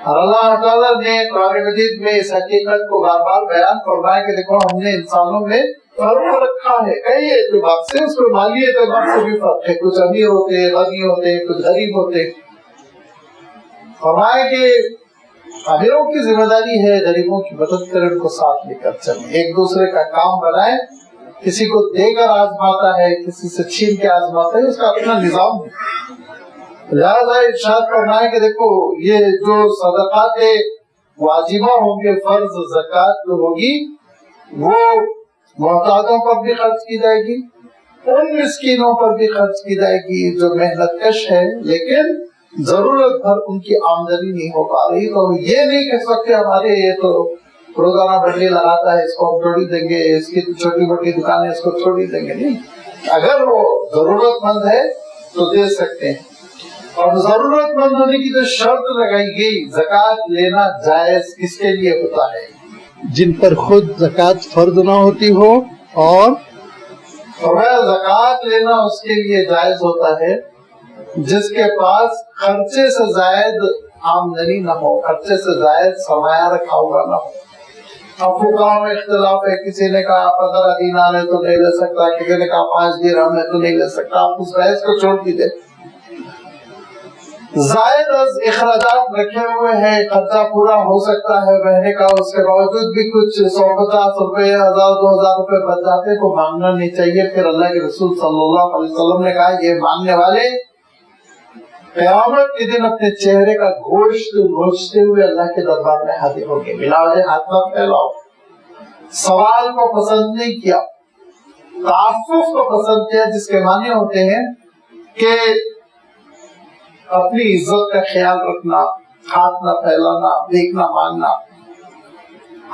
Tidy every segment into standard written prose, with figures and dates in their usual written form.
اور اللہ تعالیٰ نے قرآن مجید میں اس حقیقت کو بار بار بیان فرمایا کہ دیکھو ہم نے انسانوں میں فرق رکھا ہے کئی اعتبار سے، اس میں مالی اعتبار سے بھی فرق ہے، کچھ امیر ہوتے ہیں، غنی ہوتے ہیں، کچھ غریب ہوتے ہیں۔ فرمایا کہ امیروں کی ذمہ داری ہے غریبوں کی مدد کریں، ان کو ساتھ لے کر چلیں، ایک دوسرے کا کام بنائیں، کسی کو دے کر آزماتا ہے، کسی سے چھین کے آزماتا ہے، اس کا اپنا نظام ہے۔ لہٰذا ارشاد فرمائے کہ دیکھو یہ جو صدقات واجبہ ہوں گے، فرض زکوٰۃ جو ہوگی وہ محتاجوں پر بھی خرچ کی جائے گی، ان مسکینوں پر بھی خرچ کی جائے گی جو محنت کش ہے لیکن ضرورت بھر ان کی آمدنی نہیں ہو پا رہی، تو یہ نہیں کہہ سکتے ہمارے یہ تو روزانہ بڑھنی لگاتا ہے، اس کو ہم چھوڑی دیں گے، اس کی چھوٹی موٹی دکانیں اس کو چھوڑی دیں گے، نہیں، اگر وہ ضرورت مند ہے تو دے سکتے ہیں۔ اور ضرورت مند ہونے کی جو شرط لگائی گئی، زکوٰۃ لینا جائز کس کے لیے ہوتا ہے؟ جن پر خود زکوٰۃ فرض نہ ہوتی ہو، اور زکوٰۃ لینا اس کے لیے جائز ہوتا ہے جس کے پاس خرچے سے زائد آمدنی نہ ہو، خرچے سے زائد سرمایہ رکھا ہوا نہ ہو۔ اب فقہاء میں اختلاف ہے، کسی نے کہا 15 دینار ہے تو نہیں لے سکتا، کسی نے کہا 5 درہم ہے تو نہیں لے سکتا، آپ اس بحث کو چھوڑ دیجیے۔ زائد از اخراجات رکھے ہوئے ہیں، خرچہ پورا ہو سکتا ہے مہینے کا، اس کے باوجود بھی کچھ 150 روپے، 1000 2000 روپے بچ جاتے کو مانگنا نہیں چاہیے۔ پھر اللہ کے رسول صلی اللہ علیہ وسلم نے کہا یہ مانگنے والے قیامت کے دن اپنے چہرے کا گوشت نوچتے ہوئے اللہ کے دربار میں حاضر ہوں گے۔ بلا وجہ ہاتھ نہ پھیلاؤ۔ سوال کو پسند نہیں کیا، تعفف کو پسند کیا، جس کے معنی ہوتے ہیں کہ اپنی عزت کا خیال رکھنا، ہاتھ نہ پھیلانا، دیکھنا مانگنا۔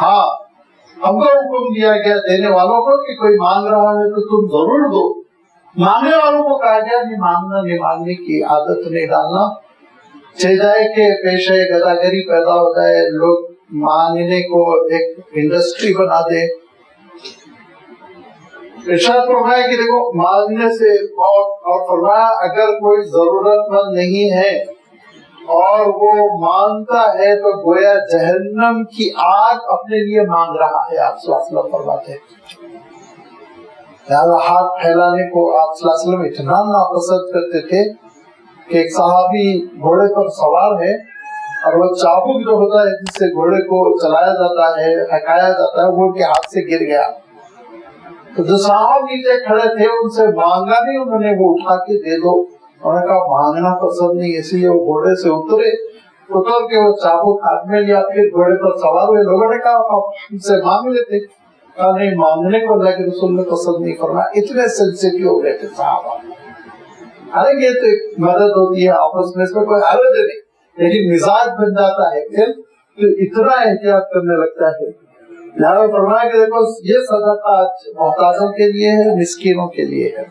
ہاں، ہم کو حکم دیا گیا دینے والوں کو کہ کوئی مانگ رہا ہے تو تم ضرور دو، مانگنے والوں کو کہا گیا نہیں مانگنا، نہیں مانگنے کی عادت نہیں ڈالنا، چل جائے کہ پیشے گداگری پیدا ہو جائے، لوگ مانگنے کو ایک انڈسٹری بنا دے۔ ارشاد فرمایا کہ دیکھو مانگنے سے اور فرمایا اگر کوئی ضرورت مند نہیں ہے اور وہ مانگتا ہے تو گویا جہنم کی آگ اپنے لیے مانگ رہا ہے، آپ صلی اللہ علیہ وسلم فرماتے ہیں۔ لہٰذا ہاتھ پھیلانے کو آپ صلی اللہ علیہ وسلم اتنا ناپسند کرتے تھے کہ ایک صحابی گھوڑے پر سوار ہے اور وہ چابک جو ہوتا ہے جس سے گھوڑے کو چلایا جاتا ہے، ہکایا جاتا ہے، وہ ان کے ہاتھ سے گر گیا۔ تو جو صاحب نیچے کھڑے تھے ان سے مانگا نہیں، انہوں نے وہ اٹھا کے دے دو۔ انہوں نے کہا مانگنا پسند نہیں، اس لیے وہ گھوڑے سے اتر کے وہ چابک ہاتھ میں لیا، پھر گھوڑے پر سوار ہوئے۔ لوگوں نے کہا آپ ان سے مانگ لیتے، کہا نہیں، مانگنے کو اللہ کے رسول نے پسند نہیں فرمایا۔ اتنے سینسیٹیو ہو گئے تھے صحابہ۔ حالانکہ یہ تو ایک مدد ہوتی ہے آپس میں، اس میں کوئی حرج نہیں، لیکن مزاج بن جاتا ہے پھر تو اتنا احتیاط کرنے لگتا ہے۔ لہٰذا فرمایا کہ دیکھو یہ صدقہ محتاجوں کے لیے ہے، مسکینوں کے لیے ہے۔